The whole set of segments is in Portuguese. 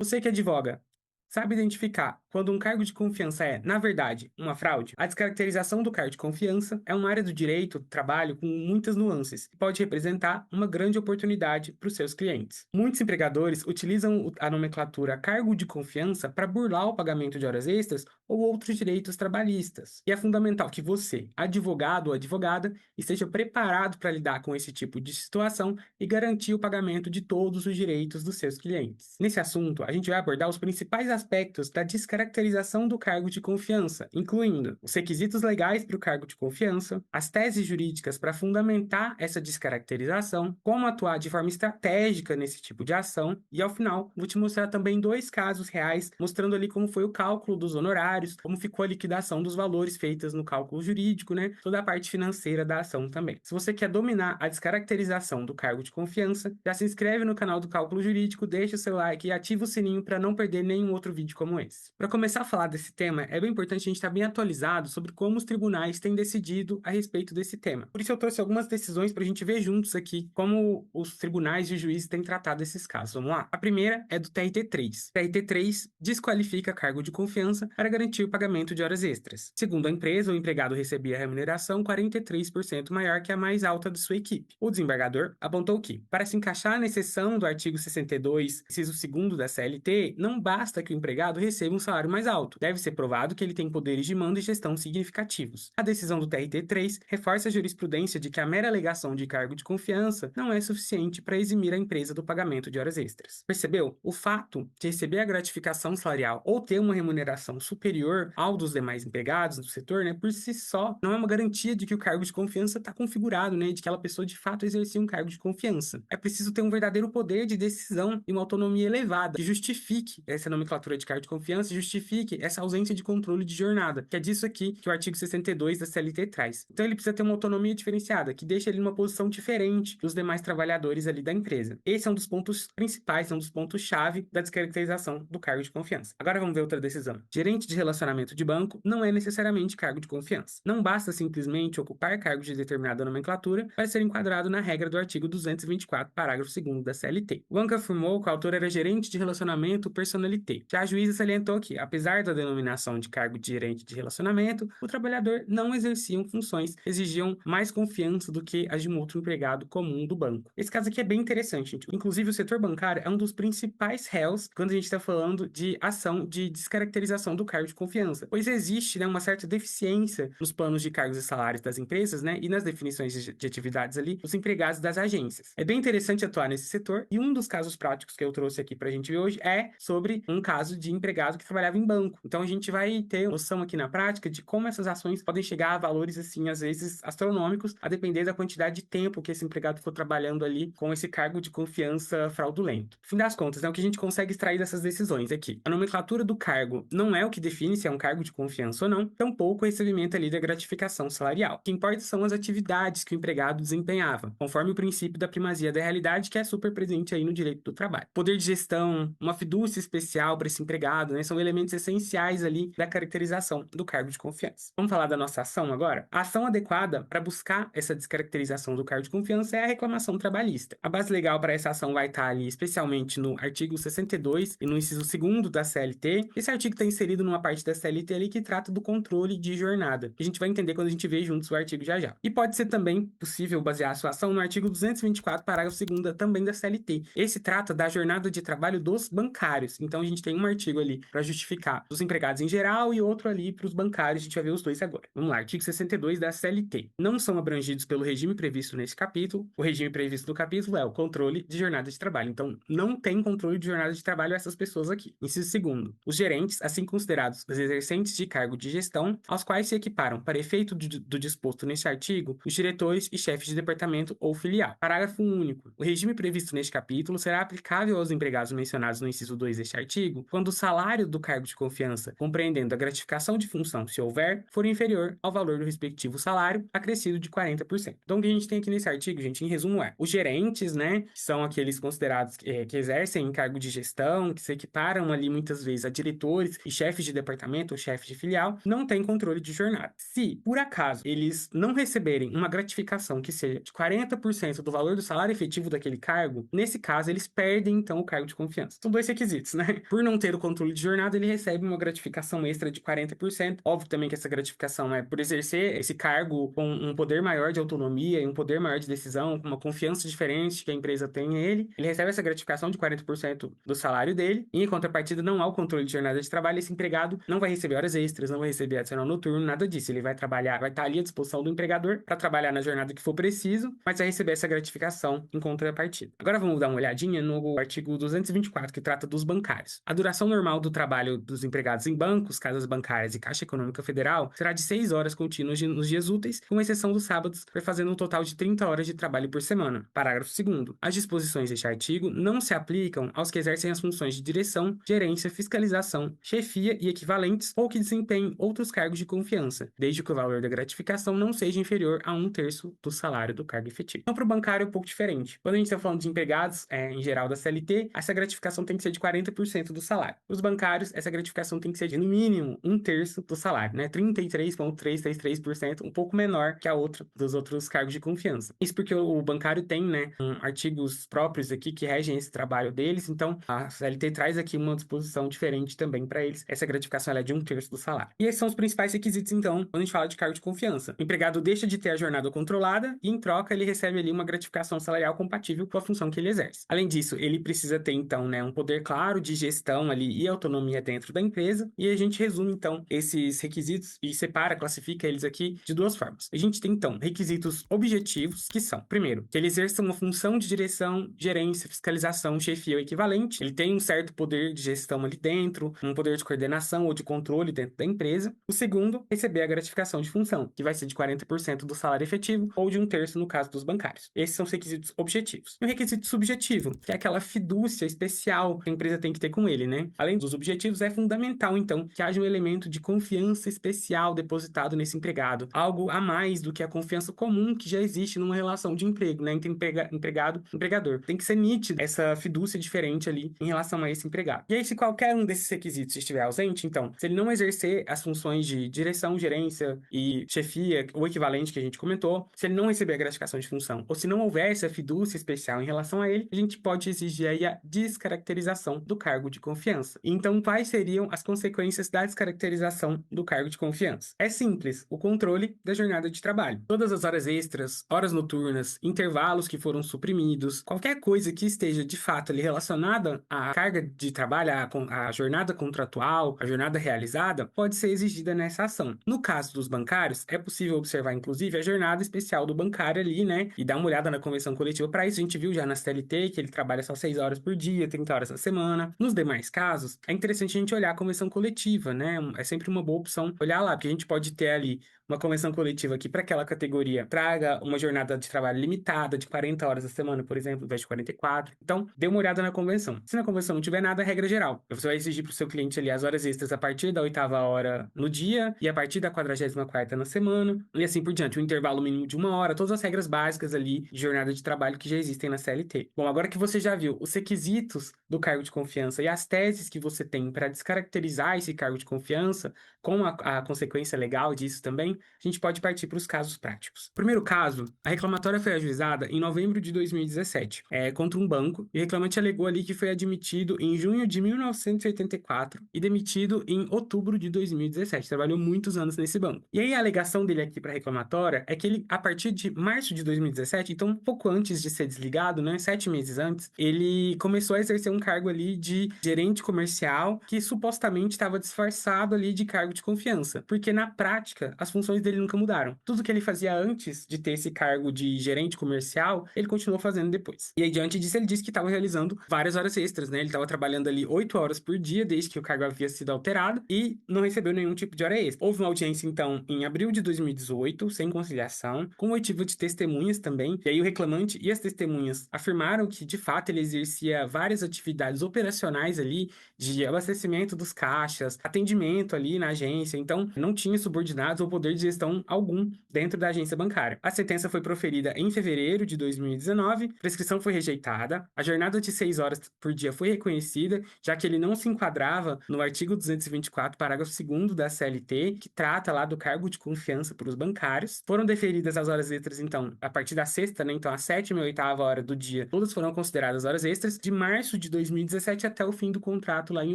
Você que advoga, sabe identificar quando um cargo de confiança é, na verdade, uma fraude? A descaracterização do cargo de confiança é uma área do direito do trabalho com muitas nuances e pode representar uma grande oportunidade para os seus clientes. Muitos empregadores utilizam a nomenclatura cargo de confiança para burlar o pagamento de horas extras ou outros direitos trabalhistas. E é fundamental que você, advogado ou advogada, esteja preparado para lidar com esse tipo de situação e garantir o pagamento de todos os direitos dos seus clientes. Nesse assunto, a gente vai abordar os principais aspectos da descaracterização do cargo de confiança, incluindo os requisitos legais para o cargo de confiança, as teses jurídicas para fundamentar essa descaracterização, como atuar de forma estratégica nesse tipo de ação e, ao final, vou te mostrar também dois casos reais, mostrando ali como foi o cálculo dos honorários, como ficou a liquidação dos valores feitas no cálculo jurídico, né? Toda a parte financeira da ação também. Se você quer dominar a descaracterização do cargo de confiança, já se inscreve no canal do Cálculo Jurídico, deixa o seu like e ativa o sininho para não perder nenhum outro vídeo como esse. Para começar a falar desse tema, é bem importante a gente estar bem atualizado sobre como os tribunais têm decidido a respeito desse tema. Por isso eu trouxe algumas decisões para a gente ver juntos aqui como os tribunais e os juízes têm tratado esses casos. Vamos lá? A primeira é do TRT3. O TRT3 desqualifica cargo de confiança para garantir o pagamento de horas extras. Segundo a empresa, o empregado recebia remuneração 43% maior que a mais alta de sua equipe. O desembargador apontou que, para se encaixar na exceção do artigo 62, inciso 2º da CLT, não basta que o empregado receba um salário mais alto. Deve ser provado que ele tem poderes de mando e gestão significativos. A decisão do TRT3 reforça a jurisprudência de que a mera alegação de cargo de confiança não é suficiente para eximir a empresa do pagamento de horas extras. Percebeu? O fato de receber a gratificação salarial ou ter uma remuneração superior ao dos demais empregados do setor, né, por si só, não é uma garantia de que o cargo de confiança está configurado, né, de que aquela pessoa de fato exercia um cargo de confiança. É preciso ter um verdadeiro poder de decisão e uma autonomia elevada que justifique essa nomenclatura de cargo de confiança, justifique essa ausência de controle de jornada, que é disso aqui que o artigo 62 da CLT traz. Então ele precisa ter uma autonomia diferenciada, que deixa ele numa posição diferente dos demais trabalhadores ali da empresa. Esse é um dos pontos principais, é um dos pontos-chave da descaracterização do cargo de confiança. Agora vamos ver outra decisão. Gerente de relacionamento de banco não é necessariamente cargo de confiança. Não basta simplesmente ocupar cargo de determinada nomenclatura para ser enquadrado na regra do artigo 224, parágrafo 2º da CLT. O banco afirmou que o autor era gerente de relacionamento personalité. Já a juíza salientou que, apesar da denominação de cargo de gerente de relacionamento, o trabalhador não exercia funções que exigiam mais confiança do que as de um outro empregado comum do banco. Esse caso aqui é bem interessante, gente. Inclusive, o setor bancário é um dos principais réus quando a gente está falando de ação de descaracterização do cargo de confiança, pois existe, né, uma certa deficiência nos planos de cargos e salários das empresas, né, e nas definições de atividades ali dos empregados das agências. É bem interessante atuar nesse setor e um dos casos práticos que eu trouxe aqui para a gente ver hoje é sobre um caso de empregado que trabalhava em banco. Então a gente vai ter noção aqui na prática de como essas ações podem chegar a valores assim às vezes astronômicos, a depender da quantidade de tempo que esse empregado for trabalhando ali com esse cargo de confiança fraudulento. No fim das contas, é o que a gente consegue extrair dessas decisões aqui. A nomenclatura do cargo não é o que define se é um cargo de confiança ou não, tampouco o recebimento ali da gratificação salarial. O que importa são as atividades que o empregado desempenhava, conforme o princípio da primazia da realidade, que é super presente aí no direito do trabalho. Poder de gestão, uma fidúcia especial para esse empregado, né, são elementos essenciais ali da caracterização do cargo de confiança. Vamos falar da nossa ação agora? A ação adequada para buscar essa descaracterização do cargo de confiança é a reclamação trabalhista. A base legal para essa ação vai estar ali, especialmente no artigo 62 e no inciso 2º da CLT. Esse artigo está inserido numa parte da CLT ali que trata do controle de jornada, que a gente vai entender quando a gente vê juntos o artigo já já. E pode ser também possível basear a sua ação no artigo 224, parágrafo 2º também da CLT. Esse trata da jornada de trabalho dos bancários. Então a gente tem um artigo ali para justificar os empregados em geral e outro ali para os bancários. A gente vai ver os dois agora. Vamos lá, artigo 62 da CLT. Não são abrangidos pelo regime previsto nesse capítulo. O regime previsto no capítulo é o controle de jornada de trabalho. Então não tem controle de jornada de trabalho essas pessoas aqui. Inciso 2º. Os gerentes, assim considerados os exercentes de cargo de gestão, aos quais se equiparam, para efeito do disposto neste artigo, os diretores e chefes de departamento ou filial. Parágrafo único. O regime previsto neste capítulo será aplicável aos empregados mencionados no inciso 2 deste artigo, quando o salário do cargo de confiança, compreendendo a gratificação de função, se houver, for inferior ao valor do respectivo salário, acrescido de 40%. Então, o que a gente tem aqui nesse artigo, gente, em resumo, é os gerentes, né, que são aqueles considerados que exercem cargo de gestão, que se equiparam ali muitas vezes a diretores e chefes de departamento departamento ou chefe de filial, não tem controle de jornada. Se, por acaso, eles não receberem uma gratificação que seja de 40% do valor do salário efetivo daquele cargo, nesse caso, eles perdem, então, o cargo de confiança. São dois requisitos, né? Por não ter o controle de jornada, ele recebe uma gratificação extra de 40%. Óbvio também que essa gratificação é por exercer esse cargo com um poder maior de autonomia e um poder maior de decisão, com uma confiança diferente que a empresa tem nele. Ele recebe essa gratificação de 40% do salário dele, e em contrapartida não há o controle de jornada de trabalho. Esse empregado não vai receber horas extras, não vai receber adicional noturno, nada disso. Ele vai trabalhar, vai estar ali à disposição do empregador para trabalhar na jornada que for preciso, mas vai receber essa gratificação em contrapartida. Agora vamos dar uma olhadinha no artigo 224, que trata dos bancários. A duração normal do trabalho dos empregados em bancos, casas bancárias e Caixa Econômica Federal será de 6 horas contínuas nos dias úteis, com exceção dos sábados, vai fazendo um total de 30 horas de trabalho por semana. Parágrafo 2º. As disposições deste artigo não se aplicam aos que exercem as funções de direção, gerência, fiscalização, chefia e equivalentes ou que desempenhem outros cargos de confiança, desde que o valor da gratificação não seja inferior a 1/3 do salário do cargo efetivo. Então, para o bancário é um pouco diferente. Quando a gente está falando de empregados, em geral da CLT, essa gratificação tem que ser de 40% do salário. Os bancários, essa gratificação tem que ser de, no mínimo, 1/3 do salário, né? 33,333%, um pouco menor que a outra dos outros cargos de confiança. Isso porque o bancário tem, né, artigos próprios aqui que regem esse trabalho deles, então a CLT traz aqui uma disposição diferente também para eles. Essa gratificação ela é de 1/3 do salário. E esses são os principais requisitos, então, quando a gente fala de cargo de confiança. O empregado deixa de ter a jornada controlada e, em troca, ele recebe ali uma gratificação salarial compatível com a função que ele exerce. Além disso, ele precisa ter, então, né, um poder claro de gestão ali e autonomia dentro da empresa. E a gente resume, então, esses requisitos e separa, classifica eles aqui de duas formas. A gente tem, então, requisitos objetivos, que são, primeiro, que ele exerça uma função de direção, gerência, fiscalização, chefia ou equivalente. Ele tem um certo poder de gestão ali dentro, um poder de coordenação ou de controle dentro da empresa. O segundo, receber a gratificação de função, que vai ser de 40% do salário efetivo ou de 1/3 no caso dos bancários. Esses são os requisitos objetivos. E o requisito subjetivo, que é aquela fidúcia especial que a empresa tem que ter com ele, né? Além dos objetivos, é fundamental, então, que haja um elemento de confiança especial depositado nesse empregado. Algo a mais do que a confiança comum que já existe numa relação de emprego, né? Entre empregado e empregador. Tem que ser nítida essa fidúcia diferente ali em relação a esse empregado. E aí, se qualquer um desses requisitos estiver ausente, então, se ele não exercer as funções de direção, gerência e chefia, o equivalente que a gente comentou, se ele não receber a gratificação de função, ou se não houver essa fidúcia especial em relação a ele, a gente pode exigir aí a descaracterização do cargo de confiança. Então, quais seriam as consequências da descaracterização do cargo de confiança? É simples, o controle da jornada de trabalho. Todas as horas extras, horas noturnas, intervalos que foram suprimidos, qualquer coisa que esteja de fato ali relacionada à carga de trabalho, à jornada contratual, à jornada realizada, pode ser exigida nessa ação. No caso dos bancários, é possível observar, inclusive, a jornada especial do bancário ali, né? E dar uma olhada na convenção coletiva. Para isso, a gente viu já na CLT que ele trabalha só 6 horas por dia, 30 horas na semana. Nos demais casos, é interessante a gente olhar a convenção coletiva, né? É sempre uma boa opção olhar lá, porque a gente pode ter ali uma convenção coletiva que para aquela categoria traga uma jornada de trabalho limitada de 40 horas a semana, por exemplo, ao invés de 44. Então, dê uma olhada na convenção. Se na convenção não tiver nada, é regra geral. Você vai exigir para o seu cliente ali as horas extras a partir da 8ª hora no dia e a partir da 44ª na semana, e assim por diante. Um intervalo mínimo de 1 hora, todas as regras básicas ali de jornada de trabalho que já existem na CLT. Bom, agora que você já viu os requisitos do cargo de confiança e as teses que você tem para descaracterizar esse cargo de confiança, com a consequência legal disso também, a gente pode partir para os casos práticos. Primeiro caso, a reclamatória foi ajuizada em novembro de 2017, contra um banco, e o reclamante alegou ali que foi admitido em junho de 1984 e demitido em outubro de 2017. Trabalhou muitos anos nesse banco. E aí a alegação dele aqui para a reclamatória é que ele, a partir de março de 2017, então pouco antes de ser desligado, né, 7 meses antes, ele começou a exercer um cargo ali de gerente comercial que supostamente estava disfarçado ali de cargo de confiança, porque na prática as funções dele nunca mudaram. Tudo que ele fazia antes de ter esse cargo de gerente comercial, ele continuou fazendo depois. E aí, diante disso, ele disse que estava realizando várias horas extras, né? Ele estava trabalhando ali 8 horas por dia, desde que o cargo havia sido alterado, e não recebeu nenhum tipo de hora extra. Houve uma audiência, então, em abril de 2018, sem conciliação, com oitiva de testemunhas também, e aí o reclamante e as testemunhas afirmaram que, de fato, ele exercia várias atividades operacionais ali, de abastecimento dos caixas, atendimento ali na agência, então não tinha subordinados ou poder de gestão algum dentro da agência bancária. A sentença foi proferida em fevereiro de 2019, prescrição foi rejeitada, a jornada de 6 horas por dia foi reconhecida, já que ele não se enquadrava no artigo 224, parágrafo 2º da CLT, que trata lá do cargo de confiança para os bancários. Foram deferidas as horas extras, então, a partir da sexta, né? Então, a sétima e oitava hora do dia, todas foram consideradas horas extras, de março de 2017 até o fim do contrato lá em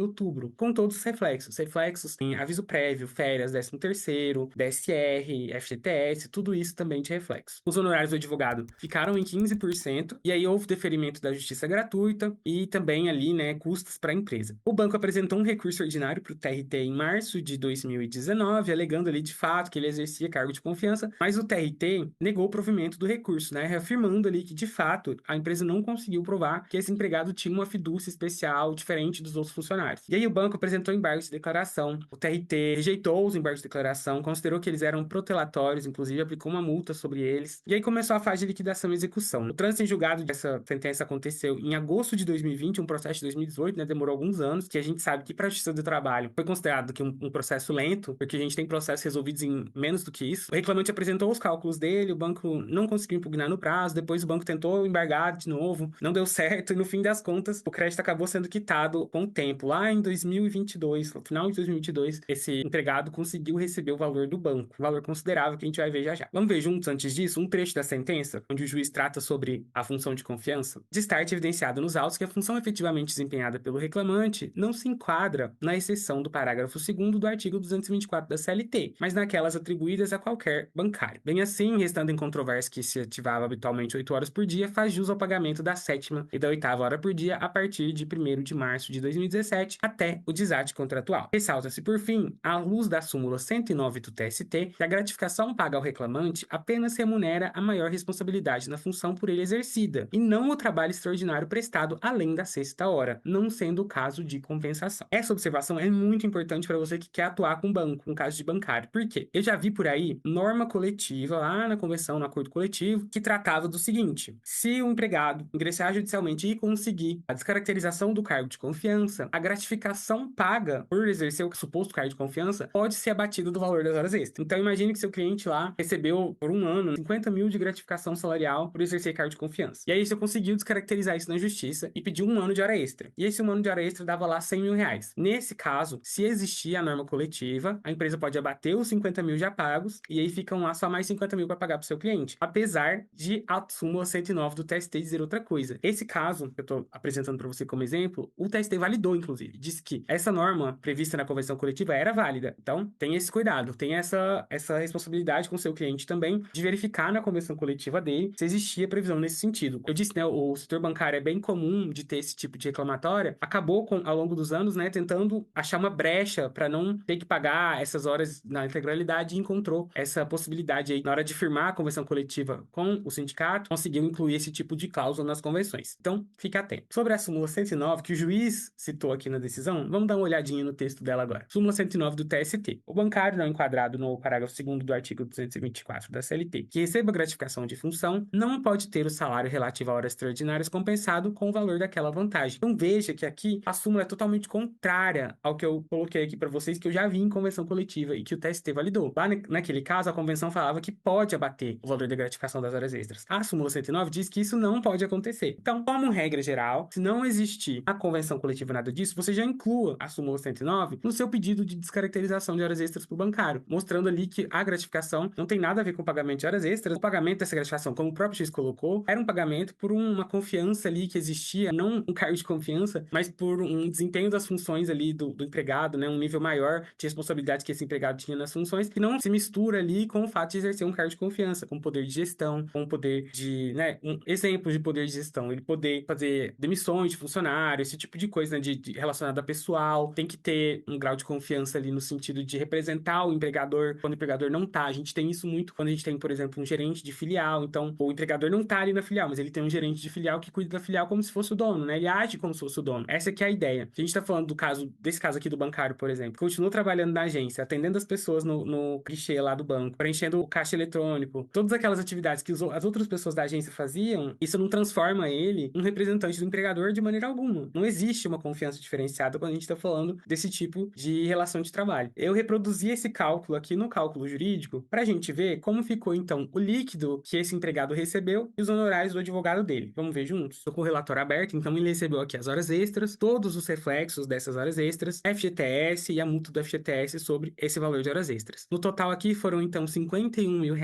outubro, com todos os reflexos. Reflexos em aviso prévio, férias, 13º, DSR, FGTS, tudo isso também de reflexo. Os honorários do advogado ficaram em 15%, e aí houve deferimento da justiça gratuita e também ali, né, custos para a empresa. O banco apresentou um recurso ordinário para o TRT em março de 2019, alegando ali de fato que ele exercia cargo de confiança, mas o TRT negou o provimento do recurso, né, reafirmando ali que de fato a empresa não conseguiu provar que esse empregado tinha uma fidúcia especial diferente dos outros funcionários. E aí o banco apresentou embargos de declaração, o TRT rejeitou os embargos de declaração, considerou que eles eram protelatórios, inclusive aplicou uma multa sobre eles, e aí começou a fase de liquidação e execução. O trânsito em julgado dessa sentença aconteceu em agosto de 2020, um processo de 2018, né, demorou alguns anos, que a gente sabe que para a Justiça do Trabalho foi considerado que um processo lento, porque a gente tem processos resolvidos em menos do que isso. O reclamante apresentou os cálculos dele, o banco não conseguiu impugnar no prazo, depois o banco tentou embargar de novo, não deu certo, e no fim das contas, o crédito acabou sendo quitado com o tempo. Lá em 2022, no final de 2022, esse empregado conseguiu receber o valor do banco, um valor considerável que a gente vai ver já já. Vamos ver juntos, antes disso, um trecho da sentença, onde o juiz trata sobre a função de confiança. De start evidenciado nos autos que a função efetivamente desempenhada pelo reclamante não se enquadra na exceção do parágrafo 2º do artigo 224 da CLT, mas naquelas atribuídas a qualquer bancário. Bem assim, restando em controvérsia que se ativava habitualmente 8 horas por dia, faz jus ao pagamento da 7ª e da 8ª hora por dia a partir de 1º de março de 2017 até o desate contratual. Ressalta-se, por fim, à luz da súmula 109 do TST, que a gratificação paga ao reclamante apenas remunera a maior responsabilidade na função por ele exercida, e não o trabalho extraordinário prestado além da 6ª hora, não sendo o caso de compensação. Essa observação é muito importante para você que quer atuar com banco, no caso de bancário. Por quê? Eu já vi por aí norma coletiva lá na convenção, no acordo coletivo, que tratava do seguinte: se o empregado ingressar judicialmente e conseguir a descaracterização do cargo de confiança, a gratificação paga por exercer o suposto cargo de confiança pode ser abatida do valor das horas extras. Então imagine que seu cliente lá recebeu por um ano 50 mil de gratificação salarial por exercer cargo de confiança. E aí você conseguiu descaracterizar isso na justiça e pediu um ano de hora extra. E esse um ano de hora extra dava lá 100 mil reais. Nesse caso, se existir a norma coletiva, a empresa pode abater os 50 mil já pagos e aí ficam lá só mais 50 mil para pagar para o seu cliente. Apesar de a súmula 109 do TST dizer outra coisa. Esse caso, que eu estou apresentando para você como exemplo, o TST validou, inclusive. Disse que essa norma prevista na convenção coletiva era válida. Então, tenha esse cuidado, tenha essa responsabilidade com o seu cliente também de verificar na convenção coletiva dele se existia previsão nesse sentido. Eu disse, né, o setor bancário é bem comum de ter esse tipo de reclamatória, acabou ao longo dos anos, né, tentando achar uma brecha para não ter que pagar essas horas na integralidade e encontrou essa possibilidade aí na hora de firmar a convenção coletiva com o sindicato, conseguiu incluir esse tipo de cláusula nas convenções. Então, fique atento. Sobre a súmula 109, que o juiz citou aqui na decisão, vamos dar uma olhadinha no texto dela agora. Súmula 109 do TST. O bancário não enquadrado no parágrafo 2º do artigo 224 da CLT, que receba gratificação de função, não pode ter o salário relativo a horas extraordinárias compensado com o valor daquela vantagem. Então veja que aqui a súmula é totalmente contrária ao que eu coloquei aqui para vocês, que eu já vi em convenção coletiva e que o TST validou. Lá naquele caso, a convenção falava que pode abater o valor da gratificação das horas extras. A súmula 109 diz que isso não pode acontecer. Então, como regra geral, se não existir a convenção coletiva nada disso, você já inclua a súmula 109 no seu pedido de descaracterização de horas extras para o bancário, mostrando ali que a gratificação não tem nada a ver com o pagamento de horas extras. O pagamento dessa gratificação, como o próprio juiz colocou, era um pagamento por uma confiança ali que existia, não um cargo de confiança, mas por um desempenho das funções ali do empregado, né, um nível maior de responsabilidade que esse empregado tinha nas funções, que não se mistura ali com o fato de exercer um cargo de confiança, com poder de gestão, com poder de, né, um exemplo de poder de gestão, ele poder fazer demissões de funcionário, esse tipo de coisa, né, de relacionado a pessoal, tem que ter um grau de confiança ali no sentido de representar o empregador quando o empregador não tá. A gente tem isso muito quando a gente tem, por exemplo, um gerente de filial, então o empregador não tá ali na filial, mas ele tem um gerente de filial que cuida da filial como se fosse o dono, né? Ele age como se fosse o dono. Essa que é a ideia. Se a gente tá falando desse caso aqui do bancário, por exemplo, continua trabalhando na agência, atendendo as pessoas no guichê lá do banco, preenchendo o caixa eletrônico, todas aquelas atividades que as outras pessoas da agência faziam, isso não transforma ele em um representante do empregador de maneira alguma. Não existe uma confiança diferenciada quando a gente tá falando desse tipo de relação de trabalho. Eu reproduzi esse cálculo aqui no cálculo jurídico pra gente ver como ficou, então, o líquido que esse empregado recebeu e os honorários do advogado dele. Vamos ver juntos? Estou com o relatório aberto, então ele recebeu aqui as horas extras, todos os reflexos dessas horas extras, FGTS e a multa do FGTS sobre esse valor de horas extras. No total aqui foram então R$ 51 mil,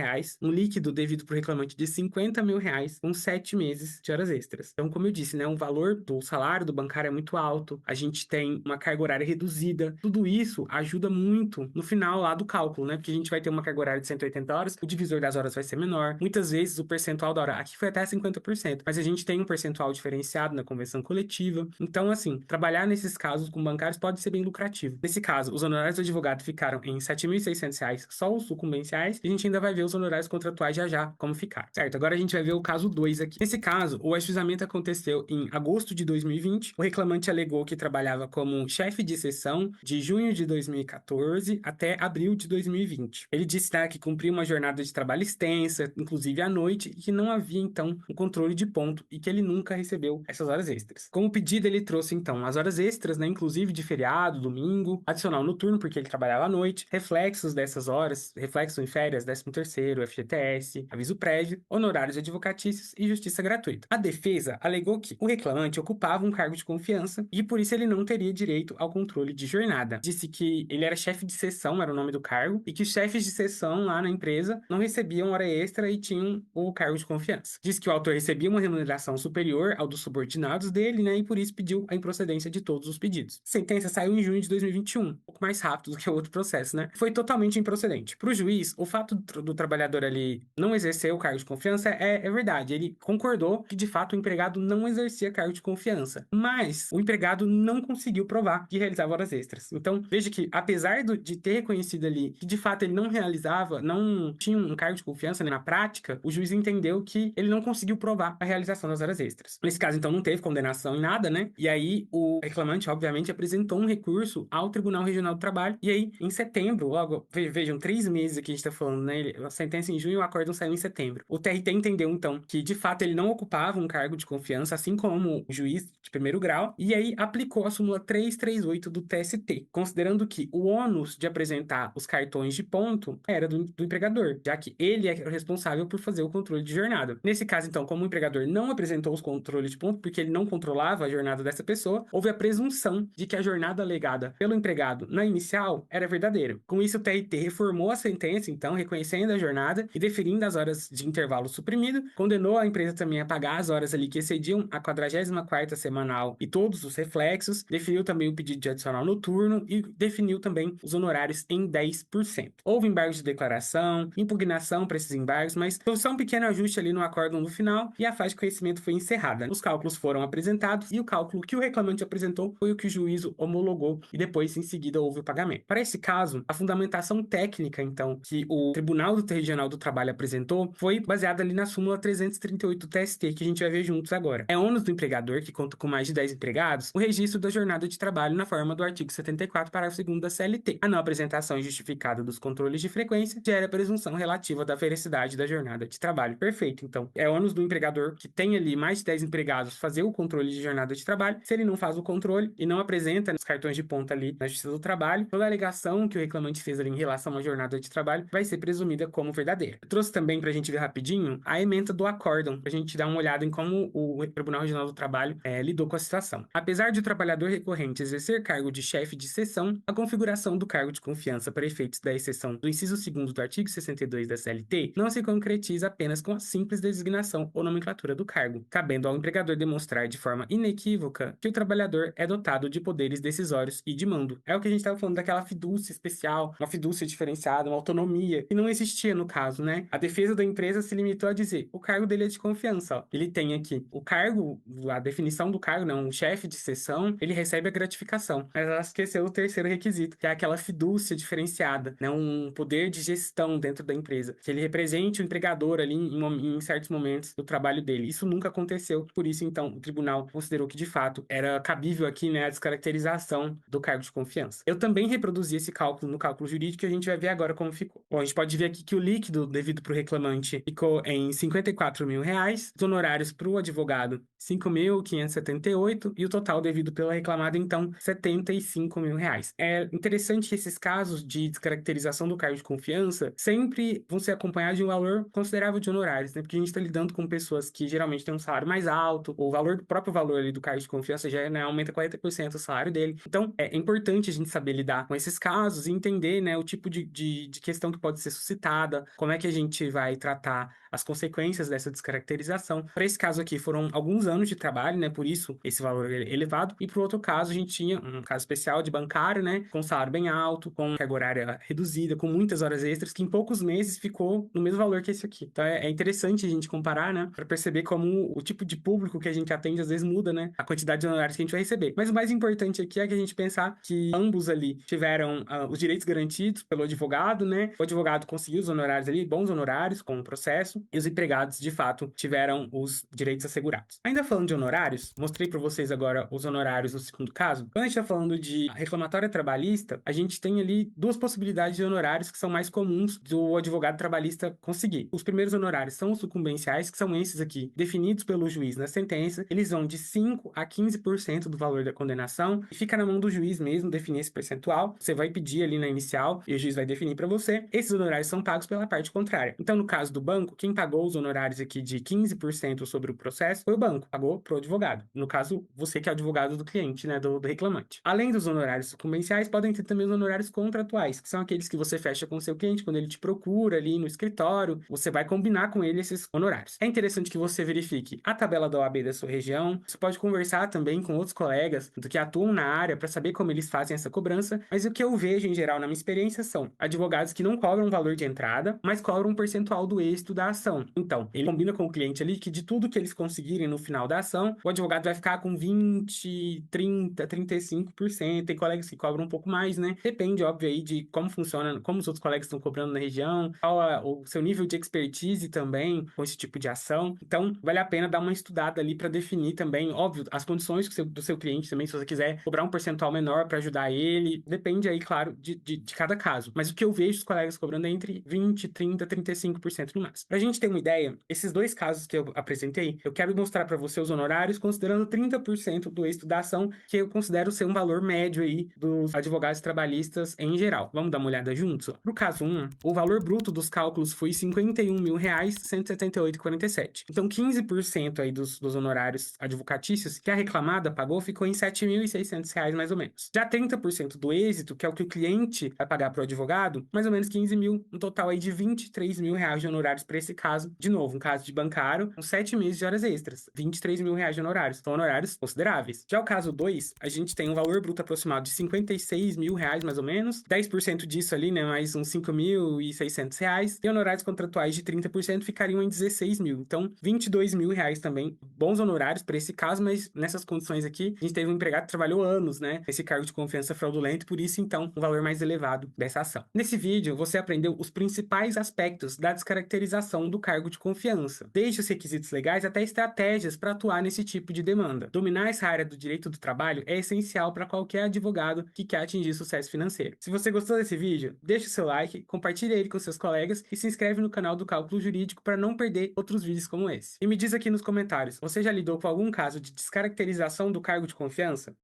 um líquido devido para o reclamante de R$ 50 mil com 7 meses de horas extras. Então, como eu disse, né, o valor do salário do bancário é muito alto, a gente tem uma carga horária reduzida, tudo isso ajuda muito no final lá do cálculo, né, porque a gente vai ter uma carga horária de 180 horas, o divisor das horas vai ser menor, muitas vezes o percentual da hora, aqui foi até 50%, mas a gente tem um percentual diferenciado na convenção coletiva, então assim, trabalhar nesses casos com bancários pode ser bem lucrativo. Nesse caso, os honorários do advogado ficaram em R$ 7.600, só os sucumbenciais, e a gente ainda vai ver os honorários contratuais já como ficar, certo? Agora a gente vai ver o caso 2 aqui. Nesse caso, o ajuizamento aconteceu em agosto de 2020, o reclamante alegou que trabalhava como chefe de seção de junho de 2014 até abril de 2020. Ele disse, né, que cumpria uma jornada de trabalho extensa, inclusive à noite, e que não havia, então, um controle de ponto e que ele nunca recebeu essas horas extras. Como pedido, ele trouxe, então, as horas extras, né, inclusive de feriado, domingo, adicional noturno, porque ele trabalhava à noite, reflexos dessas horas, reflexo em férias, 13º, FGTS, aviso prévio, honorários advocatícios e justiça gratuita. A defesa alegou que o reclamante ocupava um cargo de confiança e por isso ele não teria direito ao controle de jornada. Disse que ele era chefe de seção, era o nome do cargo, e que os chefes de seção lá na empresa não recebiam hora extra e tinham o cargo de confiança. Disse que o autor recebia uma remuneração superior ao dos subordinados dele, né, e por isso pediu a improcedência de todos os pedidos. A sentença saiu em junho de 2021, um pouco mais rápido do que o outro processo, né? Foi totalmente improcedente. Para o juiz, o fato do trabalhador ali não exercer o cargo de confiança é verdade. Ele concordou que, de fato, o empregado não exercia cargo de confiança, mas o empregado não conseguiu provar que realizava horas extras. Então, veja que, apesar de ter reconhecido ali que, de fato, ele não realizava, não tinha um cargo de confiança, né, na prática, o juiz entendeu que ele não conseguiu provar a realização das horas extras. Nesse caso, então, não teve condenação em nada, né? E aí, o reclamante, obviamente, apresentou um recurso ao Tribunal Regional do Trabalho. E aí, em setembro, logo, vejam, 3 meses aqui a gente tá falando, né? A sentença em junho, o acórdão saiu em setembro. O TRT entendeu, então, que, de fato, ele não ocupava um cargo de confiança, assim como o juiz de primeiro grau, e aí aplicou a súmula 338 do TST, considerando que o ônus de apresentar os cartões de ponto era do empregador, já que ele é o responsável por fazer o controle de jornada. Nesse caso, então, como o empregador não apresentou os controles de ponto, porque ele não controlava a jornada dessa pessoa, houve a presunção de que a jornada alegada pelo empregado na inicial era verdadeira. Com isso, o TRT reformou a sentença, então, reconhecendo a jornada e deferindo as horas de intervalo suprimido, condenou a empresa também a pagar as horas ali que excediam a 44ª semanal e todos os reflexos, definiu também o pedido de adicional noturno e definiu também os honorários em 10%. Houve embargos de declaração, impugnação para esses embargos, mas foi só um pequeno ajuste ali no acórdão no final e a fase de conhecimento foi encerrada. Os cálculos foram apresentados e o cálculo que o reclamante apresentou foi o que o juízo homologou e depois, em seguida, houve o pagamento. Para esse caso, a fundamentação técnica, então, que o Tribunal Regional do Trabalho apresentou foi baseada ali na súmula 338 do TST, que a gente vai ver juntos agora. É ônus do empregador, que conta com mais de 10 empregados, o registro da jornada de trabalho na forma do artigo 74, parágrafo 2º da CLT. A não apresentação injustificada dos controles de frequência gera a presunção relativa da veracidade da jornada de trabalho. Perfeito, então. É ônus do empregador que tem ali mais de 10 empregados fazer o controle de jornada de trabalho. Se ele não faz o controle e não apresenta nos cartões de ponta ali na Justiça do Trabalho, toda a alegação que o reclamante fez ali em relação à jornada de trabalho vai ser presumida como verdadeira. Eu trouxe também pra gente ver rapidinho a ementa do acórdão, pra gente dar uma olhada em como o Tribunal Regional do Trabalho lidou com a situação. Apesar de o trabalhador recorrente exercer cargo de chefe de seção, a configuração do cargo de confiança para efeitos da exceção do inciso 2º do artigo 62 da CLT não se concretiza apenas com a simples designação ou nomenclatura do cargo, cabendo ao empregador demonstrar de forma inequívoca que o trabalhador é dotado de poderes decisórios e de mando. É o que a gente estava falando daquela fidúcia especial, uma fidúcia diferenciada, uma autonomia, que não existia no caso, né? A defesa da empresa se limitou a dizer, o cargo dele é de confiança, ó. Ele tem aqui o cargo, a definição do cargo, não, um chefe de seção, ele recebe a gratificação. Mas ela esqueceu o terceiro requisito, que é aquela fidúcia diferenciada, né? Um poder de gestão dentro da empresa, que ele represente o empregador ali em certos momentos do trabalho dele. Isso nunca aconteceu, por isso, então, o tribunal considerou que, de fato, era cabível aqui, né, a descaracterização do cargo de confiança. Eu também reproduzi esse cálculo no cálculo jurídico e a gente vai ver agora como ficou. Bom, a gente pode ver aqui que o líquido devido para o reclamante ficou em R$ 54 mil, os honorários para o advogado 5.578 e o total devido pela reclamada, então, R$ 75 mil. É interessante que esses casos de descaracterização do cargo de confiança sempre vão ser acompanhados de um valor considerável de honorários, né? Porque a gente está lidando com pessoas que geralmente têm um salário mais alto, o próprio valor ali do cargo de confiança já, né, aumenta 40% o salário dele. Então, é importante a gente saber lidar com esses casos e entender, né, o tipo de questão que pode ser suscitada, como é que a gente vai tratar as consequências dessa descaracterização. Para esse caso aqui, foram alguns anos de trabalho, né, por isso esse valor elevado. E para o outro caso, a gente tinha um caso especial de bancário, né, com salário bem alto, com carga horária reduzida, com muitas horas extras, que em poucos meses ficou no mesmo valor que esse aqui. Então, é interessante a gente comparar, né, para perceber como o tipo de público que a gente atende às vezes muda, né, a quantidade de honorários que a gente vai receber. Mas o mais importante aqui é que a gente pensar que ambos ali tiveram os direitos garantidos pelo advogado, né, o advogado conseguiu os honorários ali, bons honorários com o processo, e os empregados, de fato, tiveram os direitos assegurados. Ainda falando de honorários, mostrei para vocês agora os honorários no segundo caso. Quando a gente está falando de reclamatória trabalhista, a gente tem ali duas possibilidades de honorários que são mais comuns do advogado trabalhista conseguir. Os primeiros honorários são os sucumbenciais, que são esses aqui, definidos pelo juiz na sentença. Eles vão de 5 a 15% do valor da condenação e fica na mão do juiz mesmo definir esse percentual. Você vai pedir ali na inicial e o juiz vai definir para você. Esses honorários são pagos pela parte contrária. Então, no caso do banco, quem pagou os honorários aqui de 15% sobre o processo foi o banco, pagou pro advogado. No caso, você que é advogado do cliente, né, do reclamante. Além dos honorários sucumbenciais, podem ter também os honorários contratuais, que são aqueles que você fecha com o seu cliente quando ele te procura ali no escritório, você vai combinar com ele esses honorários. É interessante que você verifique a tabela da OAB da sua região, você pode conversar também com outros colegas do que atuam na área para saber como eles fazem essa cobrança, mas o que eu vejo em geral na minha experiência são advogados que não cobram valor de entrada, mas cobram um percentual do êxito da ação. Então, ele combina com o cliente ali que de tudo que eles conseguirem no final da ação, o advogado vai ficar com 20, 30, 35%. Tem colegas que cobram um pouco mais, né? Depende, óbvio, aí de como funciona, como os outros colegas estão cobrando na região, qual é o seu nível de expertise também com esse tipo de ação. Então, vale a pena dar uma estudada ali para definir também, óbvio, as condições do seu cliente também, se você quiser cobrar um percentual menor para ajudar ele. Depende aí, claro, de cada caso. Mas o que eu vejo os colegas cobrando é entre 20, 30, 35% no máximo. Pra gente ter uma ideia, esses dois casos que eu apresentei, eu quero mostrar para você os honorários considerando 30% do êxito da ação, que eu considero ser um valor médio aí dos advogados trabalhistas em geral. Vamos dar uma olhada juntos? Pro caso 1, o valor bruto dos cálculos foi R$ 51.178,47. Então, 15% aí dos honorários advocatícios que a reclamada pagou ficou em R$ 7.600 mais ou menos. Já 30% do êxito, que é o que o cliente vai pagar para o advogado, mais ou menos 15 mil, um total aí de R$ 23 mil de honorários para esse caso. De novo, um caso de bancário, com 7 meses de horas extras, R$ 23 mil de honorários. São honorários consideráveis. Já o caso 2, a gente tem um valor bruto aproximado de R$ 56 mil mais ou menos, 10% disso ali, né, mais uns R$ 5.600, e honorários contratuais de 30% ficariam em 16 mil. Então, R$ 22 mil também, bons honorários para esse caso, mas nessas condições aqui, a gente teve um empregado que trabalhou anos, né, esse cargo de confiança fraudulento, por isso, então, um valor mais elevado dessa ação. Nesse vídeo, você aprendeu os principais aspectos da descaracterização do cargo de confiança, desde os requisitos legais até estratégias para atuar nesse tipo de demanda. Dominar essa área do direito do trabalho é essencial para qualquer advogado que quer atingir sucesso financeiro. Se você gostou desse vídeo, deixe o seu like, compartilhe ele com seus colegas e se inscreve no canal do Cálculo Jurídico para não perder outros vídeos como esse. E me diz aqui nos comentários, você já lidou com algum caso de descaracterização do cargo de confiança?